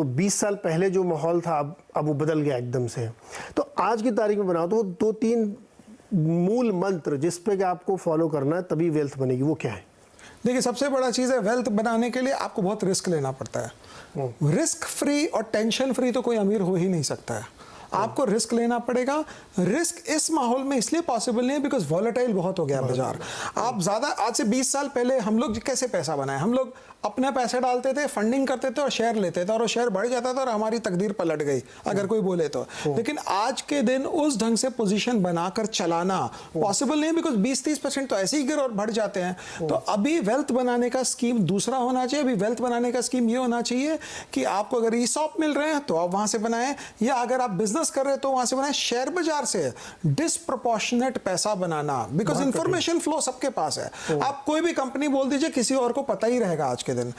तो 20 साल पहले जो माहौल था अब वो बदल गया एकदम से। तो आज की तारीख में बनाओ तो वो 2-3 मूल मंत्र जिस पे कि आपको फॉलो करना है तभी वेल्थ बनेगी, वो क्या है? देखिए, सबसे बड़ा चीज़ है वेल्थ बनाने के लिए आपको बहुत रिस्क लेना पड़ता है। रिस्क फ्री और टेंशन फ्री तो कोई अमीर हो ही नहीं सकता है। आपको रिस्क लेना पड़ेगा। रिस्क इस माहौल में इसलिए पॉसिबल नहीं है बिकॉज वॉलेटाइल बहुत हो गया बाजार। आप ज़्यादा, आज से 20 साल पहले हम लोग कैसे पैसा बनाए, हम लोग अपने पैसे डालते थे, फंडिंग करते थे और शेयर लेते थे और वो शेयर बढ़ जाता था और हमारी तकदीर पलट गई अगर कोई बोले तो। लेकिन आज के दिन उस ढंग से पोजीशन बनाकर चलाना पॉसिबल नहीं है बिकॉज 20-30% तो ऐसे ही गिर और बढ़ जाते हैं। तो अभी वेल्थ बनाने का स्कीम दूसरा होना चाहिए। अभी वेल्थ बनाने का स्कीम ये होना चाहिए कि आपको अगर ईसॉप मिल रहे हैं तो आप वहां से बनाएं, या अगर आप बिजनेस कर रहे हैं तो वहां से बनाएं। शेयर बाजार से डिस्प्रोपोर्शनेट पैसा बनाना, बिकॉज इंफॉर्मेशन फ्लो सबके पास है। आप कोई भी कंपनी बोल दीजिए, किसी और को पता ही रहेगा आज के दिन।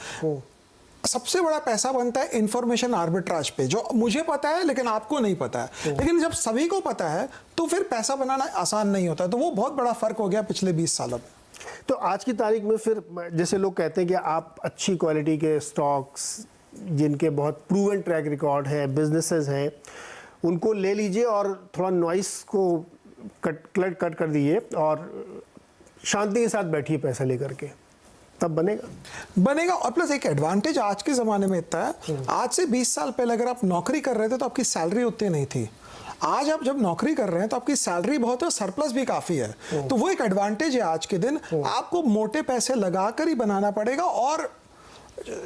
सबसे बड़ा पैसा बनता है इंफॉर्मेशन आर्बिट्राज पे, जो मुझे पता है लेकिन आपको नहीं पता है। लेकिन जब सभी को पता है तो फिर पैसा बनाना आसान नहीं होता। तो वो बहुत बड़ा फर्क हो गया पिछले 20 सालों में। तो आज की तारीख में फिर जैसे लोग कहते हैं कि आप अच्छी क्वालिटी के स्टॉक्स जिनके बहुत प्रूवन ट्रैक रिकॉर्ड है, बिजनेसेस हैं, उनको ले लीजिए और थोड़ा नॉइस को कट कर दीजिए और शांति के साथ बैठिए पैसा लेकर के, तब बनेगा। और प्लस एक एडवांटेज आज के ज़माने में इतना है, आज से 20 साल पहले अगर आप नौकरी कर रहे थे तो आपकी सैलरी उतनी नहीं थी। आज आप जब नौकरी कर रहे हैं तो आपकी सैलरी बहुत है, सरप्लस भी काफ़ी है। तो वो एक एडवांटेज है आज के दिन। आपको मोटे पैसे लगाकर ही बनाना पड़ेगा और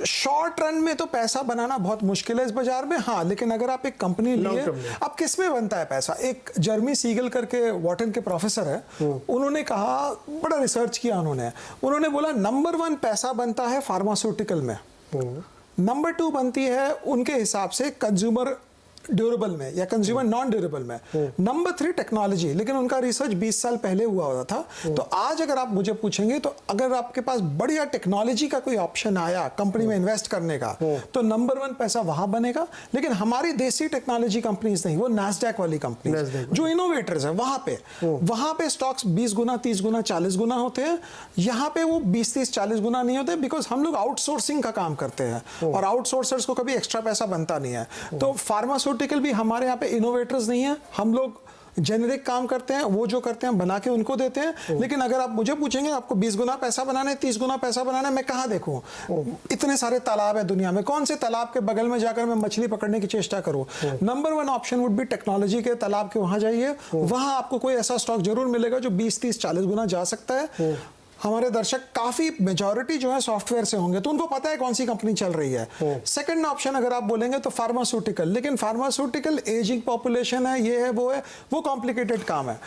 शॉर्ट रन में तो पैसा बनाना बहुत मुश्किल है इस बाजार में। हाँ, लेकिन अगर आप एक कंपनी लिए, अब किस में बनता है पैसा? एक जर्मी सीगल करके वॉटन के प्रोफेसर है, उन्होंने कहा, बड़ा रिसर्च किया उन्होंने बोला नंबर 1 पैसा बनता है फार्मास्यूटिकल में, नंबर 2 बनती है उनके हिसाब से कंज्यूमर ड्यूरेबल में या कंज्यूमर नॉन ड्यूरेबल में, नंबर 3 टेक्नोलॉजी। लेकिन उनका रिसर्च 20 साल पहले हुआ था। तो आज अगर आप मुझे पूछेंगे तो अगर आपके पास बढ़िया टेक्नोलॉजी का कोई ऑप्शन आया कंपनी में इन्वेस्ट करने का, तो नंबर 1 पैसा वहां बनेगा। लेकिन हमारी देसी टेक्नोलॉजी कंपनीज नहीं, वो नैस्डैक वाली कंपनी जो इनोवेटर्स है, वहां पे स्टॉक्स 20 गुना, 30 गुना, 40 गुना होते हैं। यहाँ पे वो 20-30-40 गुना नहीं होते बिकॉज हम लोग आउटसोर्सिंग का काम करते हैं और आउटसोर्सर्स को कभी एक्स्ट्रा पैसा बनता नहीं है। तो फार्मास्यूटिकल भी हमारे यहाँ पे इनोवेटर्स नहीं है, हम लोग जेनेरिक काम करते हैं, वो जो करते हैं बना के उनको देते हैं। लेकिन अगर आप मुझे पूछेंगे आपको 20 गुना पैसा बनाना है, 30 गुना पैसा बनाना है, मैं कहाँ देखूं? इतने सारे तालाब है दुनिया में, कौन से तालाब के बगल में जाकर मैं मछली पकड़ने की चेष्टा करूं? Number 1 option would be technology के तालाब के वहां जाइए, वहां आपको कोई ऐसा स्टॉक जरूर मिलेगा जो 20-30-40 गुना जा सकता है। हमारे दर्शक काफी मेजॉरिटी जो है सॉफ्टवेयर से होंगे, तो उनको पता है कौन सी कंपनी चल रही है। सेकंड ऑप्शन अगर आप बोलेंगे तो फार्मास्यूटिकल, लेकिन फार्मास्यूटिकल एजिंग पॉपुलेशन है, ये है, वो कॉम्प्लिकेटेड काम है।